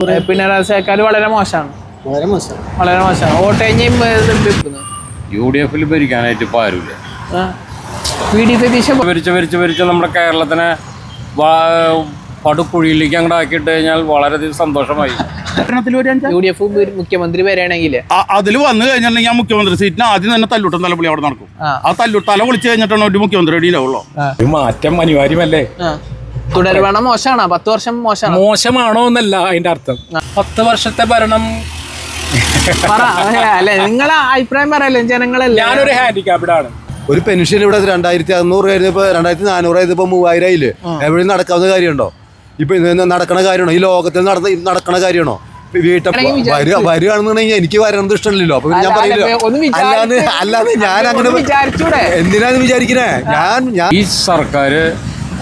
പിണറായി സർക്കാർ വളരെ മോശമാണ്. വളരെ മോശമാണ്. വോട്ട് UDF ഭരിക്കാനായിട്ട് ഇപ്പോൾ ആരുമില്ല. ഭരിച്ച് നമ്മുടെ കേരളത്തിനെ പടുക്കുഴിയിലേക്ക് അങ്ങോട്ട് ആക്കിയിട്ട് കഴിഞ്ഞാൽ വളരെയധികം സന്തോഷമായി. UDF മുഖ്യമന്ത്രി വരികയാണെങ്കിൽ അതിൽ വന്നു കഴിഞ്ഞിട്ടുണ്ടെങ്കിൽ ആ മുഖ്യമന്ത്രി സീറ്റിന് ആദ്യം തന്നെ തല്ലുട്ടും തലപ്പൊളി അവിടെ നടക്കും. ആ തല പൊളിച്ച് കഴിഞ്ഞിട്ടാണ് ഒരു മുഖ്യമന്ത്രി റെഡിയിലാവുള്ളൂ. ഒരു മാറ്റം അനിവാര്യമല്ലേ? തുടരുവാണോ മോശമാണോ? 10 വർഷം മോശമാണോ എന്നല്ല അതിന്റെ അർത്ഥം. 10 വർഷത്തെ ഭരണം അല്ലെ നിങ്ങളെ അഭിപ്രായം പറയല്ലേ ജനങ്ങളല്ലേ? ഞാനൊരു ഹാൻഡിക്യാപ്ഡ് ആണ്. ഒരു പെൻഷൻ ഇവിടെ 2600 കഴിഞ്ഞപ്പോ 2400 ആയതിപ്പോ 3000 ആയില്ലേ? എവിടെ നടക്കാവുന്ന കാര്യമുണ്ടോ? ഇപ്പൊ നടക്കണ കാര്യമാണോ? ഈ ലോകത്തിൽ നടക്കണ കാര്യമാണോ? വരുകയാണെന്നുണ്ടെങ്കിൽ എനിക്ക് വരണത് ഇഷ്ടമല്ലല്ലോ. അപ്പൊ ഞാൻ പറയില്ല. അല്ലാതെ ഞാൻ അങ്ങനെ എന്തിനാന്ന് വിചാരിക്കണേ? ഞാൻ ഈ സർക്കാർ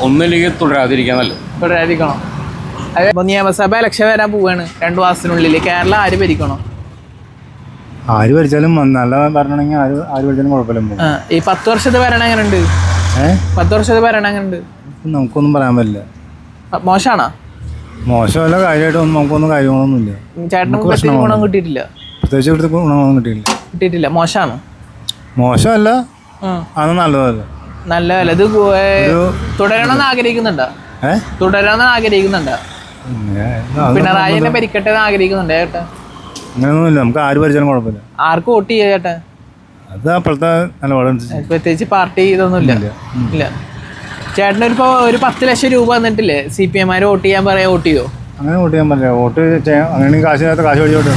ഒന്നിലേക്ക് തുടരാതിരിക്കണം. നിയമസഭ ഇലക്ഷൻ വരാൻ പോവാണ് 2 മാസത്തിനുള്ളിൽ. കേരളം ആര് ഭരിക്കണോ? ആര് ഭരിച്ചാലും നല്ല ഭരണമാണെങ്കിൽ ആര് ഭരിച്ചാലും കുഴപ്പമില്ല. ഈ 10 വർഷത്തെ ഭരണം എങ്ങനെയുണ്ട്? 10 വർഷത്തെ ഭരണം എങ്ങനെയുണ്ട്? നമുക്കൊന്നും പറയാൻ പറ്റില്ല. മോശമാണോ? മോശമല്ല, കാര്യമായിട്ടൊന്നും നമുക്കൊന്നും കാര്യങ്ങളൊന്നുമില്ല. ചേട്ടന് ഗുണം കിട്ടിയിട്ടില്ല? പ്രത്യേകിച്ച് ഗുണമൊന്നും കിട്ടിയിട്ടില്ല. മോശമാണ്? മോശമല്ല, അത് നല്ലതല്ല. നല്ലതല്ല. ഇത് തുടരണമെന്ന് ആഗ്രഹിക്കുന്നുണ്ടോ? പിണറായിനെ ഭരിക്കട്ടെ എന്ന് ആഗ്രഹിക്കുന്നുണ്ട് ചേട്ടാ? അങ്ങനെയൊന്നുമില്ല. നമുക്ക് ആര് ഭരിച്ചാലും കുഴപ്പമില്ല. ആർക്ക് വോട്ട് ചെയ്യാ ചേട്ടാ? അത് അപ്പോഴത്തെ നിലപാടനുസരിച്ച്. പ്രത്യേകിച്ച് പാർട്ടി ഇതൊന്നും ഇല്ല. ചേട്ടനൊരിപ്പോ ഒരു 10 ലക്ഷം രൂപ വന്നിട്ടില്ലേ? CPM വോട്ട് ചെയ്യാൻ പറയാ, വോട്ട് ചെയ്യോ? അങ്ങനെ വോട്ട് ചെയ്യാൻ പറ്റില്ല. വോട്ട് അങ്ങനെ കാശ് മേടിച്ചോട്ടെ.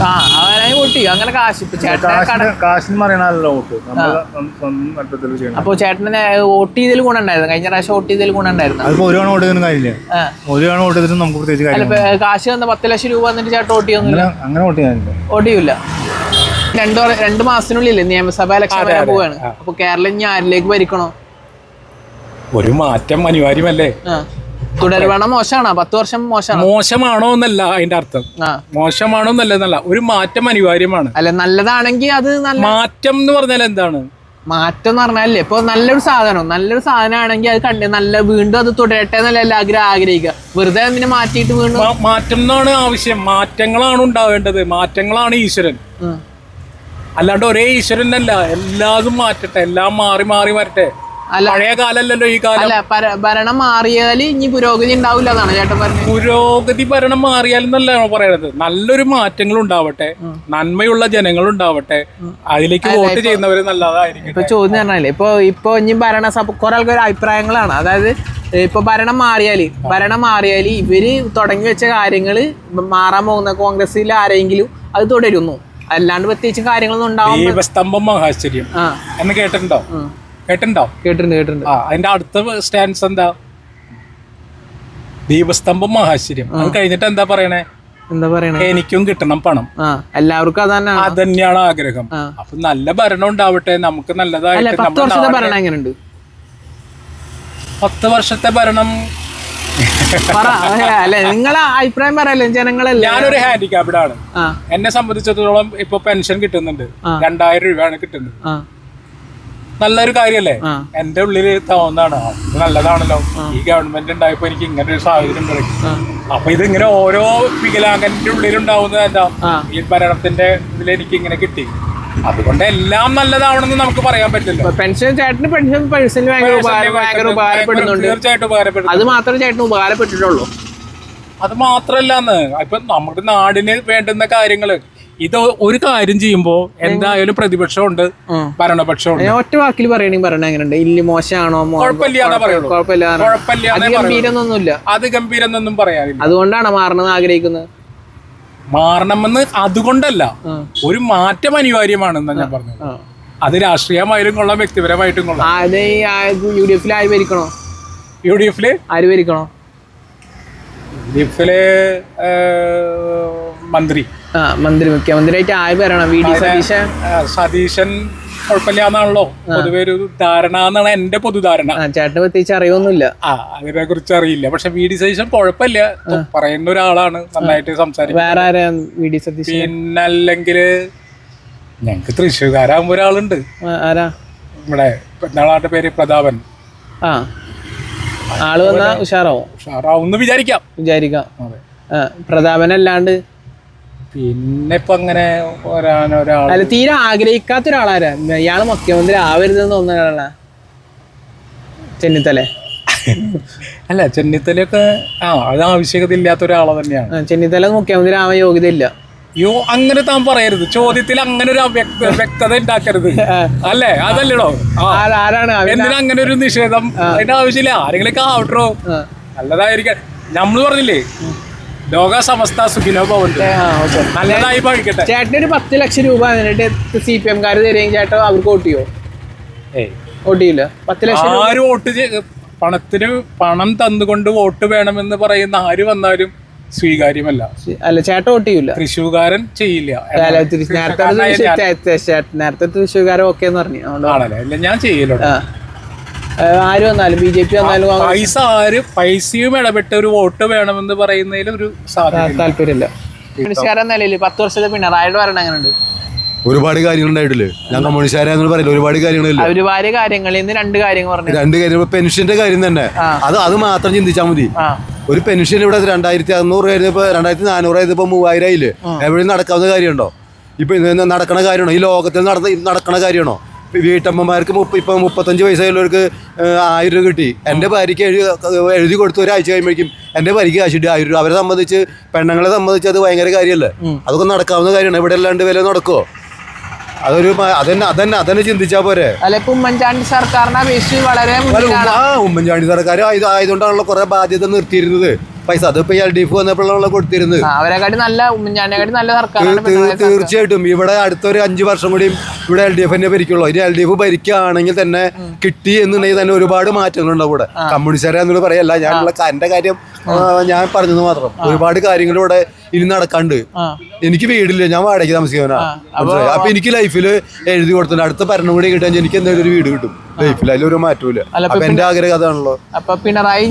അവനായി വോട്ട് ചെയ്യും. അങ്ങനെ കാശിന് പറയണല്ലോ വോട്ട്. അപ്പൊ ചേട്ടനെ വോട്ട് ചെയ്തതിൽ ഗുണം ഉണ്ടായിരുന്നു? കഴിഞ്ഞ പ്രാവശ്യം വോട്ട് ചെയ്തതിൽ ഗുണം ഉണ്ടായിരുന്നു? അതിപ്പോ ഒരു തവണ വോട്ട് ചെയ്തിട്ട് കാര്യമില്ല. ഒരു തവണ വോട്ട് ചെയ്തിട്ട് നമുക്ക് പ്രത്യേകിച്ച് കാശ് വന്ന 10 ലക്ഷം രൂപ വന്നിട്ട് ചേട്ടൻ വോട്ട് ചെയ്യുന്നില്ല? അങ്ങനെ വോട്ട് ചെയ്യാനില്ല. വോട്ട് ചെയ്യൂല. 2 മാസത്തിനുള്ളിൽ നിയമസഭ ഇലക്ഷൻ വരാൻ പോവാണ്. അപ്പൊ കേരളം ഇനി ആരിലേക്ക് ഭരിക്കണോ? ഒരു മാറ്റം അനിവാര്യമല്ലേ? തുടരുവാണോ മോശമാണോ? 10 വർഷം മോശമാണോ എന്നല്ല അതിന്റെ അർത്ഥം. മോശമാണോ എന്നല്ല, ഒരു മാറ്റം അനിവാര്യമാണ്. അല്ല, നല്ലതാണെങ്കിൽ അത് നല്ല മാറ്റം എന്ന് പറഞ്ഞാൽ എന്താണ്? മാറ്റം എന്ന് പറഞ്ഞാലേ ഇപ്പൊ നല്ലൊരു സാധനമാണെങ്കിൽ അത് വീണ്ടും അത് തുടരട്ടെ എന്നല്ല എല്ലാവരും ആഗ്രഹിക്കുക. വെറുതെ അതിനെ മാറ്റിയിട്ട് വീണ്ടും മാറ്റം എന്നാണ് ആവശ്യം. മാറ്റങ്ങളാണ് ഉണ്ടാവേണ്ടത്. മാറ്റങ്ങളാണ് ഈശ്വരൻ. അല്ലാണ്ട് ഒരേ ഈശ്വരനല്ല. എല്ലാതും മാറ്റട്ടെ, എല്ലാം മാറി വരട്ടെ. പഴയ കാലല്ലോ ഈ കാലം. അല്ല, ഭരണം മാറിയാൽ ഇനി പുരോഗതി ഉണ്ടാവില്ല എന്നാണ് ചേട്ടൻ പറഞ്ഞത്. പുരോഗതി ഭരണം മാറിയാലെന്നല്ല പറയണത്. നല്ലൊരു മാറ്റങ്ങൾ ഉണ്ടാവട്ടെ, നന്മയുള്ള ജനങ്ങൾ ഉണ്ടാവട്ടെ, അതിലേക്ക് വോട്ട് ചെയ്യുന്നവര് നല്ലതായിരിക്കും. ഇപ്പൊ ചോദ്യം പറഞ്ഞാലേ ഇപ്പൊ ഇനി കുറെ ആൾക്കാർ അഭിപ്രായങ്ങളാണ്. അതായത് ഇപ്പൊ ഭരണം മാറിയാല് ഇവര് തുടങ്ങി വെച്ച കാര്യങ്ങള് മാറാൻ പോകുന്ന കോൺഗ്രസിൽ ആരെങ്കിലും അത് തുടരുന്നു. അല്ലാണ്ട് പ്രത്യേകിച്ച് കാര്യങ്ങളൊന്നും ഉണ്ടാവും. ദീപസ്തംഭം മഹാശ്ചര്യം എന്ന് കേട്ടിട്ടുണ്ടോ? കേട്ടിട്ടുണ്ട്. അതിന്റെ അടുത്ത സ്റ്റാൻസ് എന്താ? ദീപസ്തംഭം മഹാശ്ചര്യം. അത് കഴിഞ്ഞിട്ട് എന്താ പറയണേ? എനിക്കും കിട്ടണം പണം. എല്ലാവർക്കും അത് തന്നെയാണ് ആഗ്രഹം. അപ്പൊ നല്ല ഭരണം ഉണ്ടാവട്ടെ, നമുക്ക് നല്ലതായിട്ട്. 10 വർഷത്തെ ഭരണം എങ്ങനെയുണ്ട്? 10 വർഷത്തെ ഭരണം അല്ലെ നിങ്ങളെ അഭിപ്രായം പറയല്ലേ ജനങ്ങളല്ലേ? ഞാനൊരു ഹാൻഡിക്യാപ്ഡ് ആണ്. എന്നെ സംബന്ധിച്ചിടത്തോളം ഇപ്പൊ പെൻഷൻ കിട്ടുന്നുണ്ട്. 2000 രൂപയാണ് കിട്ടുന്നത്. നല്ലൊരു കാര്യല്ലേ? എന്റെ ഉള്ളില് തോന്നാണ് നല്ലതാണല്ലോ. ഈ ഗവൺമെന്റ് ഉണ്ടായപ്പോ എനിക്ക് ഇങ്ങനെ ഒരു സാഹചര്യം തുടങ്ങി. അപ്പൊ ഇതിങ്ങനെ ഓരോ വികലാംഗന്റെ ഉള്ളിലുണ്ടാവുന്നത് എന്താ? ഈ ഭരണത്തിന്റെ ഇതിൽ എനിക്ക് ഇങ്ങനെ കിട്ടി. അതുകൊണ്ട് എല്ലാം നല്ലതാവണമെന്ന് നമുക്ക് പറയാൻ പറ്റില്ല. പെൻഷൻ ചേട്ടന് പേഴ്സണലി ഭയങ്കര ഉപകാരപ്പെടുന്നുണ്ട്. തീർച്ചയായിട്ടും ഉപകാരപ്പെടും. അത് മാത്രമേ ചേട്ടന് ഉപകാരപ്പെട്ടിട്ടുള്ളൂ. അത് മാത്രല്ലാന്ന്, ഇപ്പൊ നമ്മുടെ നാടിന് വേണ്ടുന്ന കാര്യങ്ങള് ഇത് ഒരു കാര്യം ചെയ്യുമ്പോ എന്തായാലും പ്രതിപക്ഷമുണ്ട്, ഭരണപക്ഷമുണ്ട്. ഒറ്റ വാക്കിൽ പറയണെങ്കിൽ പറയണ എങ്ങനെയുണ്ട്? ഇല്ല, മോശമാണോ? അത് ഗംഭീരൊന്നും പറയാനില്ല. അതുകൊണ്ടാണ് മാറണമെന്ന് ആഗ്രഹിക്കുന്നത്. മാറണമെന്ന് അതുകൊണ്ടല്ല, ഒരു മാറ്റം അനിവാര്യമാണെന്നാ ഞാൻ പറഞ്ഞത്. അത് രാഷ്ട്രീയമായാലും കൊള്ളാം, വ്യക്തിപരമായിട്ടും കൊള്ളാം. UDF ആര് ഭരിക്കണോ? UDF ആര് ഭരിക്കണോ? UDF മുഖ്യമന്ത്രിയായിട്ട് ആര് വരണം? VD സതീശൻ കുഴപ്പമില്ലാന്നാണല്ലോ പൊതുവെ ഒരു ധാരണ എന്നാണ് എന്റെ പൊതുധാരണ. ചേട്ടന് പ്രത്യേകിച്ച് അറിയൊന്നുമില്ല. അതിനെ കുറിച്ച് അറിയില്ല. പക്ഷെ VD സതീശൻ കുഴപ്പമില്ല, പറയുന്ന ഒരാളാണ്, നന്നായിട്ട് സംസാരിക്കും. വേറെ ആരാ VD സതീശൻ? പിന്നല്ലെങ്കിൽ ഞങ്ങക്ക് തൃശ്ശൂർക്കാരാകുമ്പോ ഒരാളുണ്ട്. ആരാ? ഇവിടെ പെരുന്നാളാന്റെ പേര് പ്രതാപൻ. ആള് വന്നാ ഉഷാറാവും എന്ന് വിചാരിക്കാം. അതെ. പ്രതാപനല്ലാണ്ട് പിന്നെ ഇപ്പൊ അങ്ങനെ ഒരാൾ അല്ല തീരെ ആഗ്രഹിക്കാത്ത ഒരാളാരാ ഇയാള് മുഖ്യമന്ത്രി ആവരുതെന്ന് തോന്നുന്ന ഒരാളാ? ചെന്നിത്തല. അല്ല ചെന്നിത്തലയൊക്കെ അത് ആവശ്യകത ഇല്ലാത്ത ഒരാളെ തന്നെയാണ്. ചെന്നിത്തല മുഖ്യമന്ത്രി ആവാൻ യോഗ്യത ഇല്ല. യോ അങ്ങനെ താൻ പറയരുത്, ചോദ്യത്തിൽ അങ്ങനെ ഒരു വ്യക്തത ഉണ്ടാക്കരുത് അല്ലേ? അതല്ലടോ. ആരാണ് എന്തിനാ അങ്ങനെ ഒരു നിഷേധം? അതിന്റെ ആവശ്യമില്ല. ആരെങ്കിലൊക്കെ ആവട്ടോ, നല്ലതായിരിക്കാം. നമ്മള് പറഞ്ഞില്ലേ ലോക സമസ്ത സുഖിനോ ഭവന്തു, നല്ലതായി ഭവിക്കട്ടെ. ചേട്ടന് ഒരു 10 ലക്ഷം രൂപ എന്നിട്ട് CPM കാര് തരുമെങ്കിൽ ചേട്ടോ അവർക്ക് വോട്ട് ചെയ്യോ? വോട്ട് ചെയ്യില്ല. 10 ലക്ഷം ആര് വോട്ട് പണം തന്നുകൊണ്ട് വോട്ട് വേണമെന്ന് പറയുന്ന ആര് വന്നാലും സ്വീകാര്യമല്ല. അല്ല ചേട്ടൻ വോട്ട് ചെയ്യൂല. തൃശ്ശൂർകാരൻ ചെയ്യില്ല. നേരത്തെ തൃശ്ശൂർകാരൻ ഓക്കെ എന്ന് പറഞ്ഞു. ആണല്ലേ? ഞാൻ ചെയ്യലോ. ആര് വന്നാലും BJP വന്നാലും പൈസയും ഇടപെട്ട് ഒരു വോട്ട് വേണമെന്ന് പറയുന്നതിൽ ഒരു താല്പര്യമില്ല. കമ്മ്യൂണിസ്റ്റുകാരൻ നിലയിൽ 10 വർഷത്തെ പിണറായിയുടെ ഭരണം എങ്ങനെയുണ്ട്? ഒരുപാട് കാര്യങ്ങൾ ഉണ്ടായിട്ടില്ലേ? ഞാൻ കമ്മ്യൂണിസ്റ്റുകാരെന്ന് പറയില്ല, ഒരുപാട് കാര്യങ്ങളില്ല. ഒരുപാട് കാര്യങ്ങളിൽ നിന്ന് 2 കാര്യങ്ങൾ പറഞ്ഞു. 2 കാര്യം. പെൻഷന്റെ കാര്യം തന്നെ, അത് മാത്രം ചിന്തിച്ചാൽ മതി. ഒരു പെൻഷൻ ഇവിടെ 2600 ആയിരുന്നു, ഇപ്പൊ 2400 ആയത്, ഇപ്പൊ 3000 ആയില്ലേ? എവിടെയും നടക്കാവുന്ന കാര്യമുണ്ടോ? ഇപ്പൊ നടക്കണ കാര്യമാണോ? ഈ ലോകത്തിൽ നടക്കണ കാര്യമാണോ? വീട്ടമ്മമാർക്ക് ഇപ്പൊ 35 വയസ്സായുള്ളവർക്ക് 1000 രൂപ കിട്ടി. എൻ്റെ ഭാര്യയ്ക്ക് എഴുതി കൊടുത്ത് ഒരാഴ്ച കഴിയുമ്പോഴേക്കും എൻ്റെ ഭാര്യയ്ക്ക് കാശ് കിട്ടി 1000 രൂപ. അവരെ സംബന്ധിച്ച്, പെണ്ണുങ്ങളെ സംബന്ധിച്ച് അത് ഭയങ്കര കാര്യമല്ലേ? അതൊക്കെ നടക്കാവുന്ന കാര്യമാണ്. ഇവിടെ അല്ലാണ്ട് വില നടക്കുമോ? അതൊരു അതന്നെ ചിന്തിച്ചാ പോരെ. ഉമ്മൻചാണ്ടി സർക്കാരിനെ അപേക്ഷിച്ച് വളരെ ഉമ്മൻചാണ്ടി സർക്കാർ ആയതുകൊണ്ടാണല്ലോ കുറെ ബാധ്യത നിർത്തിയിരുന്നത്. പൈസ അതിപ്പോ LDF വന്നപ്പോഴാണല്ലോ കൊടുത്തിരുന്നത്. തീർച്ചയായിട്ടും ഇവിടെ അടുത്തൊരു 5 വർഷം കൂടിയും ഇവിടെ LDF തന്നെ ഭരിക്കുള്ളൂ. ഇനി LDF ഭരിക്കുകയാണെങ്കിൽ തന്നെ കിട്ടി എന്നുണ്ടെങ്കിൽ തന്നെ ഒരുപാട് മാറ്റങ്ങളുണ്ടാവും ഇവിടെ. കമ്മ്യൂണിസ്റ്റുകാരെന്നുള്ള പറയല്ല, ഞാനുള്ള എന്റെ കാര്യം ഞാൻ പറഞ്ഞത് മാത്രം. ഒരുപാട് കാര്യങ്ങൾ ഇവിടെ ഇനി നടക്കാണ്ട്. എനിക്ക് വീടില്ല, ഞാൻ വാടകയ്ക്ക് താമസിക്കാനാ. അപ്പൊ എനിക്ക് ലൈഫിൽ എഴുതി കൊടുത്തിട്ടുണ്ട് അടുത്ത ഭരണം കൂടി കിട്ടാൻ എനിക്ക് എന്തായാലും ഒരു വീട് കിട്ടും ലൈഫിൽ. അതിലൊരു മാറ്റമില്ല. അപ്പൊ എന്റെ ആഗ്രഹം അതാണല്ലോ. അപ്പൊ പിണറായി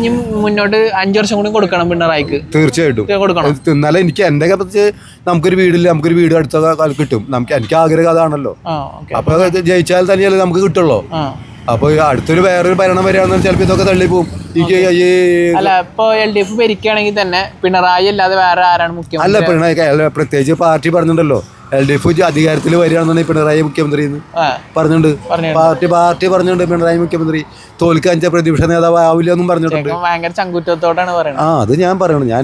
മുന്നോട്ട് 5 വർഷം കൂടി കൊടുക്കണം പിണറായിക്ക്. തീർച്ചയായിട്ടും എന്നാലും എനിക്ക് എന്റെ പറ്റി നമുക്കൊരു വീടില്ല, നമുക്കൊരു വീട് അടുത്ത കാലം കിട്ടും. എനിക്ക് ആഗ്രഹം അതാണല്ലോ. അപ്പൊ ജയിച്ചാൽ തന്നെയല്ലേ നമുക്ക് കിട്ടുള്ളൂ. അപ്പൊ അടുത്തൊരു വേറൊരു ഭരണം വരികയാണെന്ന് ചിലപ്പോ ഇതൊക്കെ തള്ളിപ്പോവും. അല്ല ഇപ്പൊ LDF ഭരിക്കുകയാണെങ്കിൽ തന്നെ പിണറായി അല്ലാതെ വേറെ ആരാണ് മുഖ്യമന്ത്രി? അല്ല പിണറായി പ്രത്യേകിച്ച് പാർട്ടി പറഞ്ഞിട്ടുണ്ടല്ലോ, LDF അധികാരത്തിൽ വരികയാണെന്നുണ്ടെങ്കിൽ പിണറായി മുഖ്യമന്ത്രി പറഞ്ഞിട്ടുണ്ട്. പാർട്ടി പറഞ്ഞിട്ടുണ്ട് പിണറായി മുഖ്യമന്ത്രി. തോൽക്കാൻ പ്രതിപക്ഷ നേതാവ് ആവില്ല എന്നും പറഞ്ഞിട്ടുണ്ട്. ഭയങ്കര ചങ്കുറ്റത്തോടാണ് പറയുന്നത്. അത് ഞാൻ പറയണം. ഞാൻ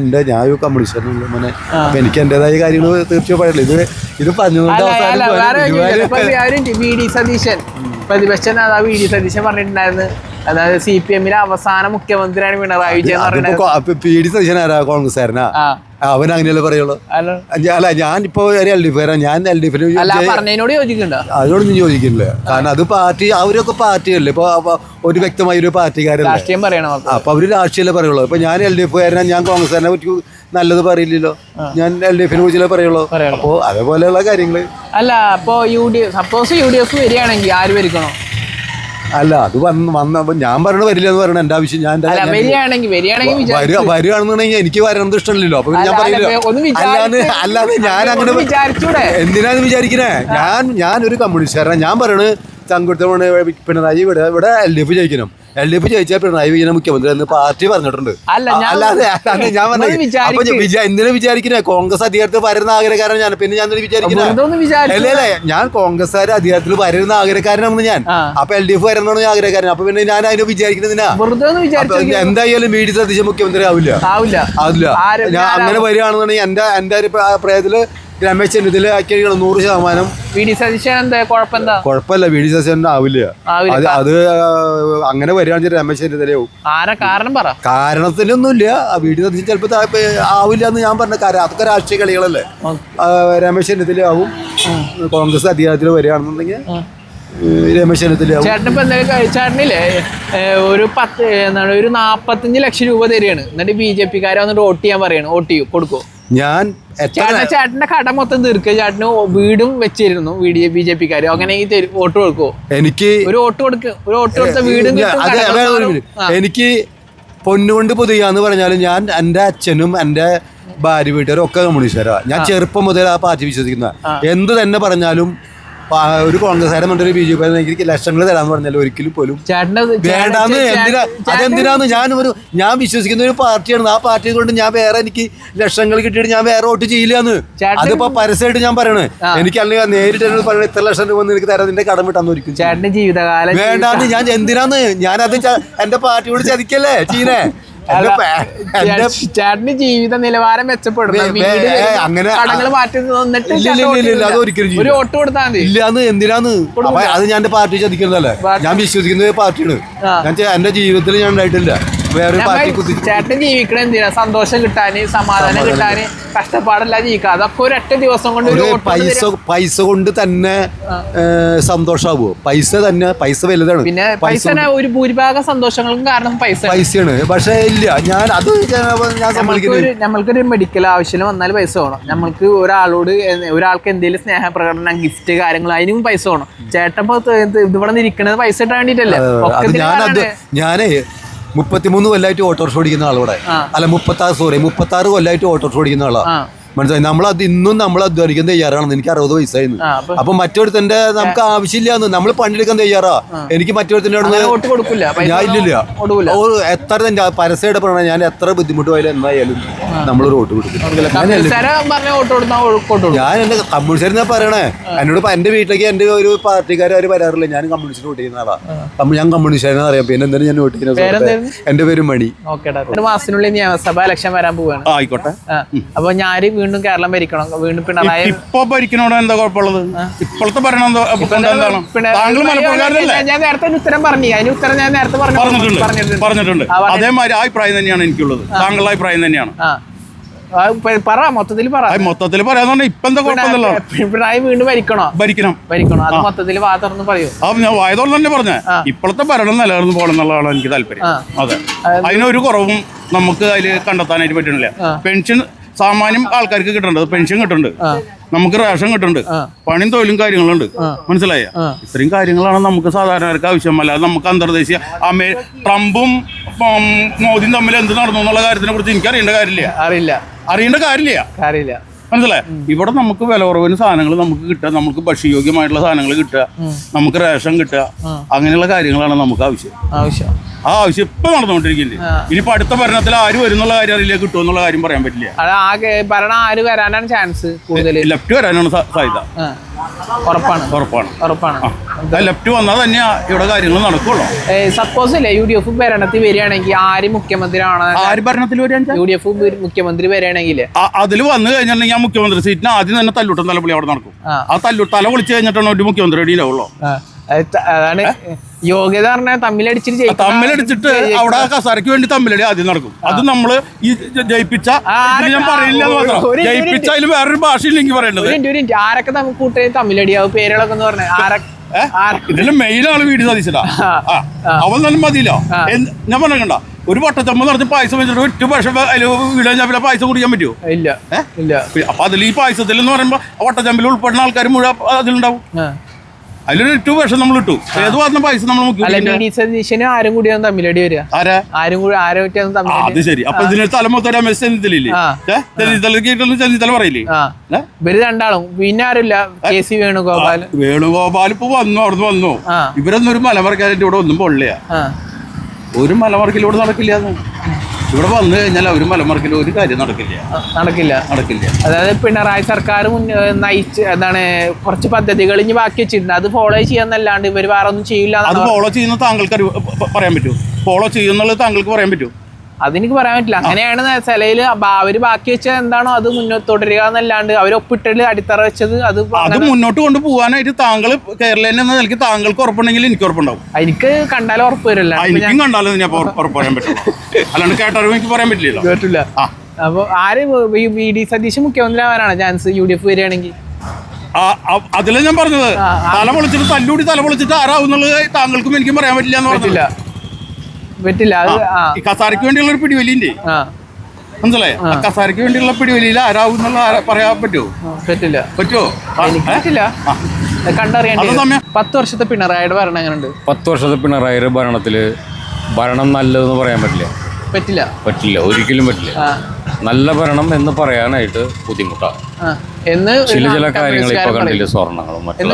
കമ്മ്യൂണിസ്റ്റ് മോനെ. അപ്പൊ എനിക്ക് എന്റേതായ കാര്യങ്ങൾ തീർച്ചയായും പറയില്ല. ഇത് പറഞ്ഞുകൊണ്ട് VD സതീശൻ, പ്രതിപക്ഷ നേതാവ് VD സതീശൻ പറഞ്ഞിട്ടുണ്ടായിരുന്നു, അതായത് CPM-ലെ അവസാന മുഖ്യമന്ത്രിയാണ് പിണറായി വിജയൻ. VD സതീശൻ ആരാ? കോൺഗ്രസ്സുകാരനാ? അവൻ അങ്ങനെയല്ലേ പറയുള്ളൂ. അല്ല ഞാനിപ്പോ LDF ഞാൻ LDF പറഞ്ഞതിനോട് യോജിക്കണ്ട. അതിനോട് ഞാൻ യോജിക്കില്ല. കാരണം അത് പാർട്ടി, അവരൊക്കെ പാർട്ടിയല്ലേ. ഇപ്പൊ ഒരു വ്യക്തമായ ഒരു പാർട്ടിക്കാരല്ലേ, രാഷ്ട്രീയം പറയണം. അപ്പൊ അവര് രാഷ്ട്രീയമല്ലേ പറയുള്ളൂ. ഇപ്പൊ ഞാൻ LDF ഞാൻ കോൺഗ്രസ്സുകാരനെ പറ്റി നല്ലത് പറയില്ലല്ലോ. ഞാൻ LDF-നെ കുറിച്ചല്ലേ പറയുള്ളൂ. അപ്പോ അതേപോലെയുള്ള കാര്യങ്ങള്. അല്ല അപ്പൊ സപ്പോസ് UDF വരികയാണെങ്കിൽ ആര് ഭരിക്കണോ? അല്ല അത് വന്നപ്പോ ഞാൻ പറയണത് വരില്ല എന്ന് പറയണ എന്റെ ആവശ്യം. ഞാൻ വരികയാണെന്നുണ്ടെങ്കിൽ എനിക്ക് വരണത് ഇഷ്ടമല്ലല്ലോ. അപ്പൊ ഞാൻ പറയില്ല. അല്ലാതെ ഞാൻ അങ്ങനെ എന്തിനാന്ന് വിചാരിക്കണേ? ഞാനൊരു കമ്മ്യൂണിസ്റ്റുകാരനാണ്. ഞാൻ പറയണത് ചങ്കുറ്റമാണ് പിണറായി ഇവിടെ LDF ജയിക്കണം. LDF ജയിച്ചാൽ പിണറായി വിജയൻ മുഖ്യമന്ത്രി എന്ന് പാർട്ടി പറഞ്ഞിട്ടുണ്ട്. അല്ലാതെ ഞാൻ പറഞ്ഞത് എന്തിനാ വിചാരിക്കണേ? കോൺഗ്രസ് അധികാരത്തിൽ വരുന്ന ആഗ്രഹക്കാരൻ ഞാൻ. പിന്നെ ഞാൻ വിചാരിക്കണേ അല്ലേ, ഞാൻ കോൺഗ്രസ്സുകാർ അധികാരത്തിൽ വരുന്ന ആഗ്രഹക്കാരനാണെന്ന് ഞാൻ. അപ്പൊ LDF വരുന്നതാണ് ഞാൻ ആഗ്രഹക്കാരൻ. അപ്പൊ പിന്നെ ഞാൻ അതിനെ വിചാരിക്കുന്നതിനാ. എന്തായാലും VD സതീശൻ മുഖ്യമന്ത്രി ആവില്ല. ഞാൻ അങ്ങനെ വരികയാണെന്നുണ്ടെങ്കിൽ എന്റെ അഭിപ്രായത്തില് രമേശ് ചെന്നിത്തല 100%. VD സതീശൻ കുഴപ്പമില്ല. VD സതീശൻ ആവില്ല. അത് അങ്ങനെ വരികയാണെങ്കിൽ രമേശ് ചെന്നിത്തലയാവും. കാരണത്തിനൊന്നുമില്ല. VD സതീശൻ ചിലപ്പോ ആവില്ല എന്ന് ഞാൻ പറഞ്ഞ കാര്യം. അതൊക്കെ രാഷ്ട്രീയ കളികളല്ലേ. രമേശ് ചെന്നിത്തല ആവും. കോൺഗ്രസ് അധികാരത്തിൽ വരികയാണെന്നുണ്ടെങ്കിൽ രമേശ് ചെന്നിത്തല. ചേട്ടനില്ലേ ഒരു 45 ലക്ഷം രൂപ തരികയാണ്, എന്നിട്ട് BJP-ക്കാരെ വന്നിട്ട് വോട്ട് ചെയ്യാൻ പറയാണ്, വോട്ട് ചെയ്യും, കൊടുക്കോ? ഞാൻ ചേട്ടന്റെ കട മൊത്തം തീർക്കുക, ചേട്ടന് വീടും വെച്ചിരുന്നു BJP-ക്കാര്, അങ്ങനെ വോട്ട് കൊടുക്കോ? എനിക്ക് ഒരു വോട്ട് കൊടുത്ത വീടും എനിക്ക് പൊന്നുകൊണ്ട് പൊതുയാന്ന് പറഞ്ഞാലും ഞാൻ എൻ്റെ അച്ഛനും എൻ്റെ ഭാര്യ വീട്ടുകാരും ഒക്കെ കമ്മ്യൂണിസ്റ്റുകാരാ. ഞാൻ ചെറുപ്പം മുതൽ ആ പാർട്ടി വിശ്വസിക്കുന്ന. എന്ത് തന്നെ പറഞ്ഞാലും ഒരു കോൺഗ്രസ്സുകാരൻ ഒരു BJP എനിക്ക് ലക്ഷങ്ങൾ തരാന്ന് പറഞ്ഞാൽ ഒരിക്കലും പോലും വേണ്ടാന്ന്. അതെന്തിനാന്ന് ഞാൻ വിശ്വസിക്കുന്ന ഒരു പാർട്ടിയാണ്. ആ പാർട്ടിയെ കൊണ്ട് ഞാൻ വേറെ എനിക്ക് ലക്ഷങ്ങൾ കിട്ടിയിട്ട് ഞാൻ വേറെ വോട്ട് ചെയ്യില്ലാന്ന്. അതിപ്പോ പരസ്യമായിട്ട് ഞാൻ പറയണേ. എനിക്ക് അല്ലെങ്കിൽ നേരിട്ട് പറയണ ഇത്ര ലക്ഷം രൂപ എനിക്ക് തരാൻ നിന്റെ കടം വിട്ടാന്ന് ഒരിക്കലും ചേട്ടന്റെ ജീവിതകാലം വേണ്ടാന്ന്. ഞാൻ എന്തിനാന്ന് ഞാനത് എന്റെ പാർട്ടിയോട് ചതിക്കല്ലേ ചീനെ. ചേട്ടന് ജീവിത നിലവാരം മെച്ചപ്പെടും. അങ്ങനെ കടങ്ങൾ മാറ്റി തന്നിട്ട് അതൊരിക്കലും ഒരു വോട്ട് കൊടുത്താൽ മതി. ഇല്ലാന്ന് എന്തിനാന്ന്. അത് ഞാൻ എന്റെ പാർട്ടി ചതിക്കുന്നതല്ലേ. ഞാൻ വിശ്വസിക്കുന്ന ഒരു പാർട്ടിയാണ്. ഞാൻ എന്റെ ജീവിതത്തിൽ ഞാൻ ഉണ്ടായിട്ടില്ല വേറെ പാർട്ടി കുത്തി. ചേട്ടൻ ജീവിക്കണ എന്തിനാ? സന്തോഷം കിട്ടാന്, സമാധാനം കിട്ടാന്, കഷ്ടപ്പാടല്ല ജീവിക്കുക. അതൊക്കെ ഒരൊറ്റ ദിവസം കൊണ്ട് പൈസ കൊണ്ട് തന്നെ സന്തോഷമാവോ? പൈസ വലുതാണ്. പിന്നെ പൈസ ഒരു ഭൂരിഭാഗം സന്തോഷങ്ങൾക്കും കാരണം പൈസയാണ്. പക്ഷെ ഇല്ല ഞാൻ അത് നമ്മൾക്കൊരു മെഡിക്കൽ ആവശ്യം വന്നാൽ പൈസ വേണം. നമ്മൾക്ക് ഒരാൾക്ക് എന്തെങ്കിലും സ്നേഹപ്രകടനം, ഗിഫ്റ്റ് കാര്യങ്ങൾ അതിനും പൈസ വേണം. ചേട്ടൻ ഇവിടെ ഇരിക്കണത് പൈസ ഇട്ടാൻ വേണ്ടിട്ടല്ലേ. ഞാനേ 33 കൊല്ലമായിട്ട് ഓട്ടോറിക്ഷ ഓടിക്കുന്ന ആളോടെ അല്ല 36 കൊല്ലമായിട്ട് ഓട്ടോറിക്ഷ ഓടിക്കുന്ന ആളാ. മനസ്സിലായി. നമ്മൾ അധ്വാനിക്കാൻ തയ്യാറാണെന്ന്. എനിക്ക് 60 വയസ്സായിരുന്നു. അപ്പൊ മറ്റൊരുത്തന്റെ നമുക്ക് ആവശ്യമില്ലാന്ന്. നമ്മൾ പണിയെടുക്കാൻ തയ്യാറാ. എനിക്ക് മറ്റൊരുത്തൻ്റെ ഞാൻ ഇല്ലില്ല. എത്ര പരസ്യമായിട്ട് പറയണ ഞാൻ എത്ര ബുദ്ധിമുട്ട് പോയാലും എന്തായാലും നമ്മളൊരു വോട്ട് കൊടുക്കും. ഞാൻ എന്റെ കമ്മ്യൂണിസ്റ്റ് പറയണേ. എന്നോട് എന്റെ വീട്ടിലേക്ക് എന്റെ ഒരു പാർട്ടിക്കാർ വരാറില്ല. ഞാൻ കമ്മ്യൂണിസ്റ്റ് വോട്ട് ചെയ്യുന്ന ആളാ. ഞാൻ കമ്മ്യൂണിസ്റ്റ് അറിയാം. പിന്നെ എന്താണ് ഞാൻ വോട്ട് ചെയ്യുന്നത്? എന്റെ പേര് മണി. ഒരു മാസത്തിനുള്ളിൽ നിയമസഭാ ഇലക്ഷൻ വരാൻ പോവാണ്. ആയിക്കോട്ടെ. അപ്പൊ ഞാൻ വീണ്ടും കേരളം ഭരിക്കണം. വീണ്ടും പിണറായി ഇപ്പൊ ഭരിക്കണോടെ എന്താ കുഴപ്പമുള്ളത്? ഇപ്പോഴത്തെ ഭരണം ഞാൻ നേരത്തെ ഉത്തരം പറഞ്ഞു. അതിന് ഉത്തരം ഞാൻ നേരത്തെ പറഞ്ഞിട്ടുണ്ട്. അതേമാതിരി അഭിപ്രായം തന്നെയാണ് എനിക്കുള്ളത്. താങ്കളുടെ അഭിപ്രായം തന്നെയാണ്. പറ മൊത്തത്തിൽ പറയാന്ന് ഇപ്പൊ എന്താ കുഴപ്പമില്ലല്ലോ. പിണറായി വീണ്ടും ഭരിക്കണം. അത് മൊത്തത്തിൽ വാ തുറന്ന് പറയൂ. ഞാൻ വായതോളം തന്നെ പറഞ്ഞേ. ഇപ്പോഴത്തെ ഭരണം നിലനിർന്ന് പോകണം എന്നുള്ളതാണ് എനിക്ക് താല്പര്യം. അതെ, അതിനൊരു കുറവും നമുക്ക് അതിൽ കണ്ടെത്താനായിട്ട് പറ്റണില്ല. പെൻഷൻ സാമാന്യം ആൾക്കാർക്ക് കിട്ടുന്നുണ്ട്. പെൻഷൻ കിട്ടുന്നുണ്ട്, നമുക്ക് റേഷൻ കിട്ടുന്നുണ്ട്, പണിയും തൊഴിലും കാര്യങ്ങളുണ്ട്. മനസ്സിലായ ഇത്രയും കാര്യങ്ങളാണ് നമുക്ക് സാധാരണക്കാർക്ക് ആവശ്യം. അല്ലാതെ നമുക്ക് അന്തർദേശീയ ട്രംപും മോദിയും തമ്മിൽ എന്ത് നടന്നു എന്നുള്ള കാര്യത്തിനെ കുറിച്ച് എനിക്ക് അറിയേണ്ട കാര്യമില്ല. മനസ്സിലായ ഇവിടെ നമുക്ക് വില കുറവിന് സാധനങ്ങൾ നമുക്ക് കിട്ടുക, നമുക്ക് ഭക്ഷ്യയോഗ്യമായിട്ടുള്ള സാധനങ്ങൾ കിട്ടുക, നമുക്ക് റേഷൻ കിട്ടുക, അങ്ങനെയുള്ള കാര്യങ്ങളാണ് നമുക്ക് ആവശ്യം. ആ ആവശ്യം ഇപ്പൊ നടന്നുകൊണ്ടിരിക്കുന്നത്. ഇനിയിപ്പോ അടുത്ത ഭരണത്തിൽ ആര് വരുന്നുള്ള കാര്യം അറിയില്ല, കിട്ടുമെന്നുള്ള കാര്യം പറയാൻ പറ്റില്ല. ഭരണം ആര് വരാനാണ് ചാൻസ് കൂടുതൽ? ലെഫ്റ്റ് വരാനാണ് സാധ്യത. ഉറപ്പാണ്. ലെഫ്റ്റ് വന്നാൽ തന്നെയാ ഇവിടെ കാര്യങ്ങൾ നടക്കുള്ളൂ. സപ്പോസ് ഇല്ലേ UDF ഭരണത്തിൽ വരികയാണെങ്കിൽ ആര് മുഖ്യമന്ത്രിയാണ്? ആര് ഭരണത്തിൽ വരിക? UDF മുഖ്യമന്ത്രി വരികയാണെങ്കിൽ അതിൽ വന്നു കഴിഞ്ഞിട്ടുണ്ടെങ്കിൽ ആ മുഖ്യമന്ത്രി സീറ്റിന് ആദ്യം തന്നെ തല്ലുട്ടം തലപ്പൊളി അവിടെ നടക്കും. ആ തല പൊളിച്ച് കഴിഞ്ഞിട്ടാണ് ഒരു മുഖ്യമന്ത്രി റെഡിയിലാവുള്ളൂ. അതാണ് യോഗ്യത പറഞ്ഞാൽ തമ്മിലടിച്ചിട്ട് അവിടെ കസാരക്ക് വേണ്ടി തമ്മിലടി ആദ്യം നടക്കും. അത് നമ്മള് ഈ ജയിപ്പിച്ച ഞാൻ പറയില്ല ജയിപ്പിച്ച അതിൽ വേറൊരു ഭാഷയില്ലെങ്കിൽ പറയേണ്ടത്. ആരൊക്കെ നമുക്ക് കൂട്ടി തമ്മിലടിയാവും പേരുകളൊക്കെ എന്ന് പറഞ്ഞാൽ ഇതില് മെയിൻ ആള് വീട് സാധിച്ചതാ. അവൻ തന്നെ മതിയില്ലോ. ഞാൻ പറഞ്ഞ ഒരു വട്ടച്ചമ്മ നടത്തി പായസം വെച്ചിട്ട് ഒറ്റ പക്ഷം വീടാൻ ചമ്പിലെ പായസം കുടിക്കാൻ പറ്റുമോ? ഇല്ല. അപ്പൊ അതിൽ ഈ പായസത്തിൽ എന്ന് പറയുമ്പോ വട്ടച്ചമ്പിൽ ഉൾപ്പെടുന്ന ആൾക്കാർ മുഴുവൻ അതിലുണ്ടാവും. അതിലൊരു 2 വർഷം നമ്മൾ ഇട്ടു. ഏത് പറഞ്ഞ പൈസ നമ്മൾ ആരും കൂടിയാണ് തമ്മിലടി വരിക. അത് ശരി. അപ്പൊ ഇതിന് തലമൊത്ത രമേശ് ചെന്നിത്തലയില്ലേ? ചെന്നിത്തല പറയില്ലേ? ഇവര് രണ്ടാളും പിന്നെ ആരുമില്ല. KC വേണുഗോപാൽ ഇപ്പൊ അവിടുന്ന് വന്നു. ഇവരൊന്നും ഒരു മലമറക്കാനായിട്ട് ഇവിടെ ഒന്നും പൊള്ളിയാ. ഒരു മലമറക്കിലൂടെ നടക്കില്ല. ഇവിടെ വന്നു കഴിഞ്ഞാൽ ഒരു മലമറക്കിൽ ഒരു കാര്യം നടക്കില്ല. അതായത് പിണറായി സർക്കാർ നയിച്ച് കുറച്ച് പദ്ധതികൾ ഇനി ബാക്കി വെച്ചിട്ടുണ്ട്. അത് ഫോളോ ചെയ്യാന്നല്ലാണ്ട് ഇവർ വേറെ ഒന്നും ചെയ്യില്ല. അത് ഫോളോ ചെയ്യുന്ന താങ്കൾക്ക് പറയാൻ പറ്റുമോ? ഫോളോ ചെയ്യുന്നുള്ളത് താങ്കൾക്ക് പറയാൻ പറ്റുമോ? അതെനിക്ക് പറയാൻ പറ്റില്ല. അങ്ങനെയാണ് ചിലയിൽ അവര് ബാക്കി വെച്ചത് എന്താണോ അത് മുന്നോട്ട് തുടരുക എന്നല്ലാണ്ട് അവർ ഒപ്പിട്ടിട്ട് അടിത്തറ വെച്ചത് അത് മുന്നോട്ട് കൊണ്ടുപോകാനായിട്ട് താങ്കൾ കേരളീയൻ എന്ന നിലയ്ക്ക് താങ്കൾക്ക് ഉറപ്പുണ്ടെങ്കിൽ എനിക്ക് ഉറപ്പുണ്ടാവും. എനിക്ക് കണ്ടാലും ഉറപ്പ് വരില്ല. എനിക്കും കണ്ടാലും ഞാൻ ഉറപ്പ് പറയാൻ പറ്റുള്ളൂ. അല്ലാണ്ട് കേട്ടാലും എനിക്ക് പറയാൻ പറ്റില്ല. അപ്പൊ ആര് VD സതീശൻ മുഖ്യമന്ത്രി ആവാനാണ് ചാൻസ് UDF വരികയാണെങ്കിൽ? അതിലെ ഞാൻ പറഞ്ഞത് തല പൊളിച്ചിട്ട് ആരാവുന്നുള്ളത് താങ്കൾക്കും എനിക്കും പറയാൻ പറ്റില്ല എന്ന് പറഞ്ഞില്ല. കസാരക്ക് വേണ്ടിയുള്ള ഒരു പിടിവലിന്റെ മനസ്സിലായോ? കസാരക്ക് വേണ്ടിയുള്ള പിടിവലിയിൽ ആരാവുന്നുള്ള പറയാൻ പറ്റുമോ? കണ്ടറിയാൻ 10 വർഷത്തെ പിണറായിയുടെ ഭരണം എങ്ങനെയുണ്ട്? 10 വർഷത്തെ പിണറായിയുടെ ഭരണം നല്ലതെന്ന് പറയാൻ പറ്റില്ല. ഒരിക്കലും പറ്റില്ല. നല്ല ഭരണം എന്ന് പറയാനായിട്ട് ബുദ്ധിമുട്ടാണ്. ചില കാര്യങ്ങൾ ഇപ്പൊ കണ്ടില്ല, സ്വർണ്ണങ്ങളും മറ്റുള്ള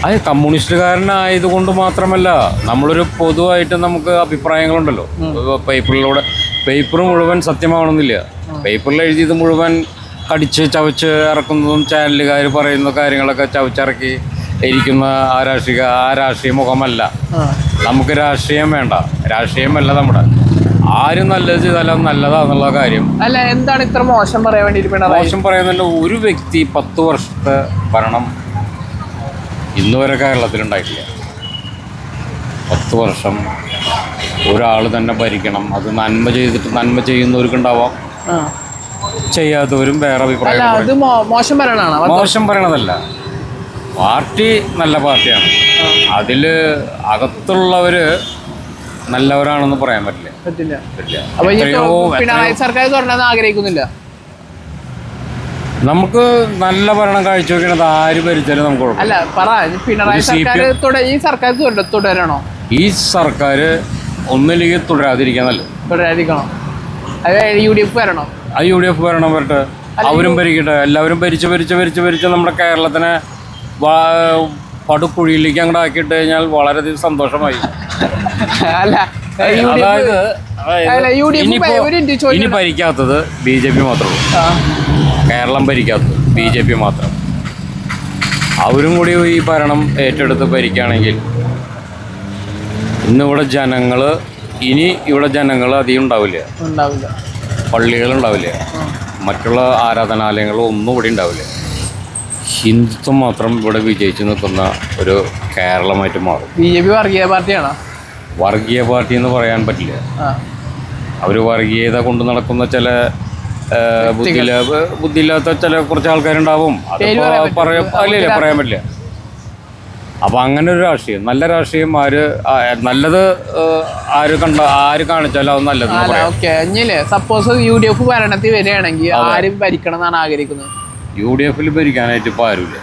അത് കമ്മ്യൂണിസ്റ്റുകാരനായതുകൊണ്ട് മാത്രമല്ല, നമ്മളൊരു പൊതുവായിട്ട് നമുക്ക് അഭിപ്രായങ്ങളുണ്ടല്ലോ. പേപ്പർ മുഴുവൻ സത്യമാവണമെന്നില്ല. പേപ്പറിൽ എഴുതിയത് മുഴുവൻ കടിച്ച് ചവച്ച് ഇറക്കുന്നതും ചാനലുകാർ പറയുന്ന കാര്യങ്ങളൊക്കെ ചവച്ചിറക്കി ഇരിക്കുന്ന ആ രാഷ്ട്രീയ മുഖമല്ല. നമുക്ക് രാഷ്ട്രീയം വേണ്ട, രാഷ്ട്രീയമല്ല നമ്മുടെ. ആരും നല്ലത് ചെയ്താലും നല്ലതാന്നുള്ള കാര്യം. അല്ല, എന്താണ് ഇത്ര മോശം പറയാൻ വേണ്ടിയിട്ട്? മോശം പറയുന്നതിൽ ഒരു വ്യക്തി 10 വർഷത്തെ ഭരണം ഇന്ന് വരെ കേരളത്തിലുണ്ടായിട്ടില്ല. 10 വർഷം ഒരാൾ തന്നെ ഭരിക്കണം. അത് നന്മ ചെയ്തിട്ട് നന്മ ചെയ്യുന്നവർക്കുണ്ടാവാം, ചെയ്യാത്തവരും വേറെ അഭിപ്രായം. മോശം പറയണതല്ല, പാർട്ടി നല്ല പാർട്ടിയാണ്. അതിൽ അകത്തുള്ളവര് നല്ലവരാണെന്ന് പറയാൻ പറ്റില്ല. പിണറായി സർക്കാർ ആഗ്രഹിക്കുന്നില്ല. നമുക്ക് നല്ല ഭരണം കാഴ്ചവെക്കണത് ആര് ഭരിച്ചാലും നമുക്ക് അല്ല പറ, പിണറായി സർക്കാർ ഈ സർക്കാർ തുടരണോ? ഈ സർക്കാർ ഒന്നിലേക്ക് തുടരാതിരിക്കാൻ നല്ലത്. തുടരാതിരിക്കണോ? അത് UDF വരണോ? അത് UDF വരണം, വരട്ടെ. അവരും ഭരിക്കട്ടെ. എല്ലാവരും ഭരിച്ച് നമ്മുടെ കേരളത്തിനെ പടുക്കുഴിയിലേക്ക് അങ്ങോട്ട് ആക്കിയിട്ട് കഴിഞ്ഞാൽ വളരെയധികം സന്തോഷമായി. അല്ല, ഇനി ഭരിക്കാത്തത് BJP മാത്രമേ ഉള്ളൂ. കേരളം ഭരിക്കാത്തത് BJP മാത്രം. അവരും കൂടി ഈ ഭരണം ഏറ്റെടുത്ത് ഭരിക്കുകയാണെങ്കിൽ ഇന്നിവിടെ ജനങ്ങൾ അധികം ഉണ്ടാവില്ല. പള്ളികളുണ്ടാവില്ല, മറ്റുള്ള ആരാധനാലയങ്ങളും ഒന്നും ഇവിടെ ഉണ്ടാവില്ല. ഹിന്ദുത്വം മാത്രം ഇവിടെ വിജയിച്ചു നിൽക്കുന്ന ഒരു കേരളമായിട്ട് മാറും. BJP വർഗീയ പാർട്ടിയാണോ? വർഗീയ പാർട്ടി എന്ന് പറയാൻ പറ്റില്ല. അവർ വർഗീയത കൊണ്ട് നടക്കുന്ന ചില ബുദ്ധിയില്ലാത്ത ചില കുറച്ച് ആൾക്കാരുണ്ടാവും. അത് പറയാൻ പറ്റില്ല. അപ്പം അങ്ങനെ ഒരു രാഷ്ട്രീയം, നല്ല രാഷ്ട്രീയം നല്ലത് ആര് കാണിച്ചാലും അത് നല്ലത്. സപ്പോസ് UDF ഭരണത്തിൽ വരികയാണെങ്കിൽ ആരും ഭരിക്കണം എന്നാണ് ആഗ്രഹിക്കുന്നത്? UDF ഭരിക്കാനായിട്ട് ഇപ്പൊ ആരുമില്ല.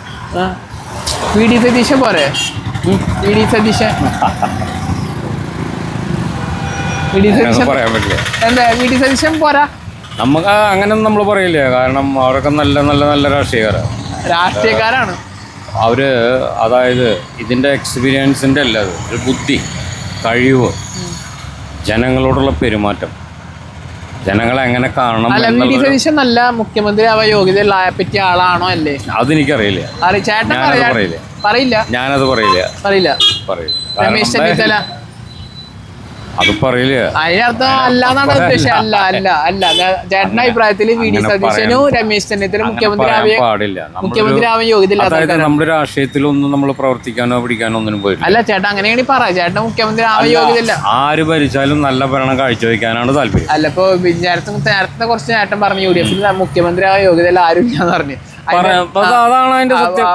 VD സതീശൻ പോരെ? VD സതീശൻ പറയാൻ പറ്റില്ല. എന്താ VD സതീശൻ പോരാ? നമുക്ക് അങ്ങനെ നമ്മൾ പറയില്ല. കാരണം അവരൊക്കെ നല്ല രാഷ്ട്രീയക്കാരാണ്. അവര് അതായത് ഇതിന്റെ എക്സ്പീരിയൻസിന്റെ അല്ല, അത് ഒരു ബുദ്ധി, കഴിവ്, ജനങ്ങളോടുള്ള പെരുമാറ്റം, ജനങ്ങളെ എങ്ങനെ കാണണം. VD സതീശൻ നല്ല മുഖ്യമന്ത്രി ആവാൻ യോഗ്യതയുള്ള പറ്റിയ ആളാണോ അല്ലേ? അതെനിക്കറിയില്ല. ഞാനത് പറയില്ല. രമേശ് ചെന്നിത്തല അത് പറയില്ല. അതിനർത്ഥം അല്ലാന്നാണ് ഉദ്ദേശം. അല്ല ചേട്ടന്റെ അഭിപ്രായത്തിൽ VD സതീശനും രമേശ് ചെന്നിത്തല മുഖ്യമന്ത്രി ആവാൻ യോഗ്യതയില്ല. നമ്മുടെ രാഷ്ട്രീയത്തിലൊന്നും നമ്മൾ പ്രവർത്തിക്കാനോ പിടിക്കാനോ ഒന്നിനും പോയില്ല. അല്ല ചേട്ടാ, അങ്ങനെയാണ് പറ. ചേട്ടൻ മുഖ്യമന്ത്രി ആവാൻ യോഗ്യതയില്ല. ആര് ഭരിച്ചാലും നല്ല ഭരണം കാഴ്ചവെക്കാനാണ് താല്പര്യം. അല്ല, ഇപ്പൊ നേരത്തെ കുറച്ച് ചേട്ടൻ പറഞ്ഞു UDF മുഖ്യമന്ത്രി ആവാൻ യോഗ്യതയില്ല ആരുമില്ല എന്ന് പറഞ്ഞു. അതാണ് അതിന്റെ സത്യം.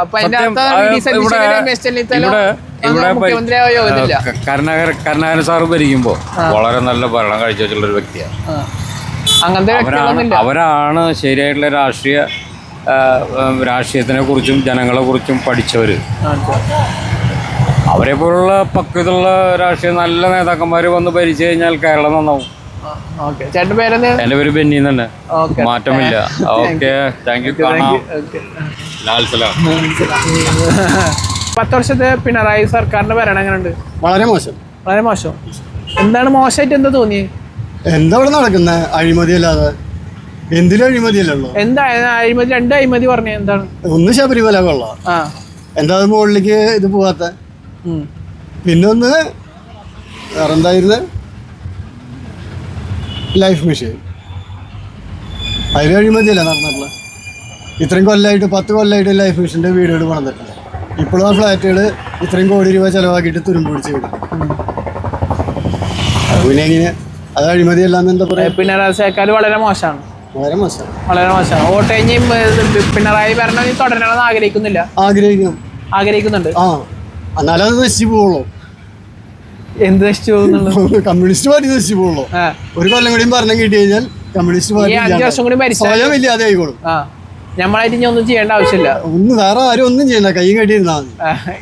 കരുണാകരൻ സാറ് ഭരിക്കുമ്പോ വളരെ നല്ല ഭരണം കാഴ്ചവെച്ചുള്ള ഒരു വ്യക്തിയാണ്. അവരാണ് ശരിയായിട്ടുള്ള രാഷ്ട്രീയത്തിനെ കുറിച്ചും ജനങ്ങളെ കുറിച്ചും പഠിച്ചവര്. അവരെ പോലുള്ള പക്വതുള്ള നല്ല നേതാക്കന്മാര് വന്ന് ഭരിച്ചു കഴിഞ്ഞാൽ കേരളം നന്നാവും. എന്റെ പേര് ബെന്നി തന്നെ, മാറ്റമില്ല. Okay, thank you. Lal Salam. 10 വർഷത്തെ പിണറായി സർക്കാരിന്റെ ഭരണം എങ്ങനെയുണ്ട്? വളരെ മോശം. എന്താണ് മോശമായിട്ട് എന്താ തോന്നിയത്? എന്താ ഇവിടെ നടക്കുന്നത്? അഴിമതി അല്ലാതെ എന്തിലും അഴിമതിയല്ലോ. എന്താ അഴിമതി? 2 അഴിമതി പറഞ്ഞ എന്താണ്? ഒന്ന് ശബരിമല കൊള്ളാം, എന്താ മുകളിലേക്ക് ഇത് പോവാത്ത. പിന്നൊന്ന് വേറെന്തായിരുന്നു, ലൈഫ് മിഷൻ. അതിൽ അഴിമതിയല്ല നടന്നിട്ടുള്ള. ഇത്രയും കൊല്ലമായിട്ട് 10 കൊല്ലമായിട്ട് ലൈഫ് മിഷൻ്റെ വീടുകൾ പണിതിട്ടില്ല. ഇപ്പോഴും ആ ഫ്ലാറ്റുകൾ ഇത്രയും കോടി രൂപ ചിലവാക്കിയിട്ട് തുരുമ്പ് പിടിച്ച് വിടും. പിന്നെ എങ്ങനെ അത് അഴിമതിയല്ലാന്ന് എന്താ പറയാ? പിണറായി സർക്കാർ വളരെ മോശമാണ്. വോട്ട് കഴിഞ്ഞ് പിണറായി ഭരണം തുടരണമെന്ന് ആഗ്രഹിക്കുന്നുണ്ട്. എന്നാലും അത് നശിച്ചു പോവുള്ളൂ. എന്ത് നശിച്ചു പോകുന്നുള്ളൂ? കമ്മ്യൂണിസ്റ്റ് പാർട്ടി നശിച്ചു പോവുള്ളൂ. ഒരു കൊല്ലം കൂടിയും ഭരണം കിട്ടി കഴിഞ്ഞാൽ കമ്മ്യൂണിസ്റ്റ് പാർട്ടി സ്വയം ഇല്ലാതെ ആയിക്കോളും. നമ്മളായിട്ട് ഇനി ഒന്നും ചെയ്യേണ്ട ആവശ്യമില്ല. ഒന്നും വേറെ ആരും ഒന്നും ചെയ്യണ്ട, കൈ കെട്ടിയിരുന്നാ മതി.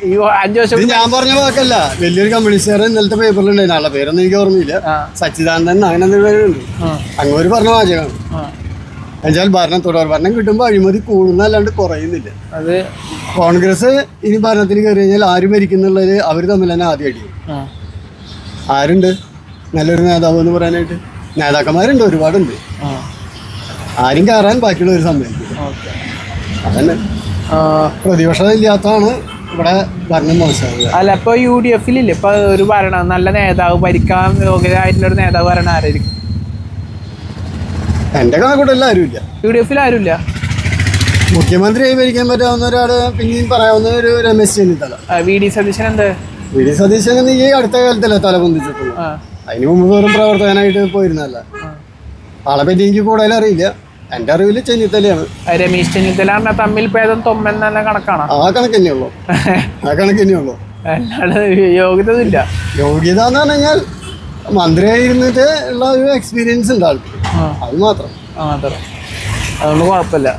ഈ 5 വർഷം ഇത് ഞാൻ പറഞ്ഞ വാക്കല്ല, വലിയൊരു കമ്മ്യൂണിസ്റ്റുകാരൻ ഇന്നലത്തെ പേപ്പറിലുണ്ടായിരുന്നു, ആളുടെ പേരൊന്നും എനിക്ക് ഓർമ്മയില്ല, സച്ചിദാനന്ദൻ അങ്ങനെ എന്തൊരു പേരുണ്ട്, അങ്ങോട്ട് പറഞ്ഞ വാചകമാണ്. എന്നുവെച്ചാൽ തുടർ ഭരണം കിട്ടുമ്പോൾ അഴിമതി കൂടുന്നല്ലാണ്ട് കുറയുന്നില്ല. അത് കോൺഗ്രസ് ഇനി ഭരണത്തിൽ കയറി കഴിഞ്ഞാൽ ആര് ഭരിക്കുന്നുള്ളത് അവർ തമ്മിൽ തന്നെ ആദ്യം അടിക്കും. ആരുണ്ട് നല്ലൊരു നേതാവ് എന്ന് പറയാനായിട്ട്? നേതാക്കന്മാരുണ്ട്, ഒരുപാടുണ്ട്. ആരും കയറാൻ ബാക്കിയുള്ളവർ സമ്മതിക്കും. അതന്നെ പ്രതിപക്ഷം ഇല്ലാത്തതാണ് ഇവിടെ ഭരണം മോശമാവുക. അല്ല, ഇപ്പൊ UDF ഇപ്പൊ ഒരു ഭരണം നല്ല നേതാവ്, ഭരിക്കാൻ യോഗ്യരായിട്ടുള്ള ഒരു നേതാവ് ഭരണം ആരായിരിക്കും? എന്റെ കണക്കൂട്ടല്ല ആരുമില്ല. UDF ആരുമില്ല. മുഖ്യമന്ത്രിയായി ഭരിക്കാൻ പറ്റാവുന്ന ഒരാള് പിന്നെയും പറയാവുന്ന ഒരു രമേശ് ചെന്നിത്തല. VD സതീശൻ എന്ത്? VD സതീശൻ ഈ അടുത്ത കാലത്തല്ല തല പൊന്തിച്ചിട്ടുള്ളൂ. അതിന് മുമ്പ് വെറും പ്രവർത്തകനായിട്ട് പോയിരുന്നല്ല. ആളെ പറ്റി എനിക്ക് കൂടുതൽ അറിയില്ല. എന്റെ അറിവിൽ ചെന്നിത്തലയാണ്. രമേശ് ചെന്നിത്തല തമ്മിൽ ഭേദം തൊമ്മെന്ന കണക്കാണ്. ആ കണക്ക് തന്നെയുള്ളൂ, ആ കണക്ക് തന്നെയുള്ളൂ. അല്ലാതെ യോഗ്യത ഇല്ല. യോഗ്യത എന്ന് പറഞ്ഞു കഴിഞ്ഞാൽ മന്ത്രിയായിരുന്നിട്ട് ഉള്ള ഒരു എക്സ്പീരിയൻസ് ഉണ്ട് ആൾക്ക്, അത് മാത്രം. അതുകൊണ്ട് കുഴപ്പമില്ല.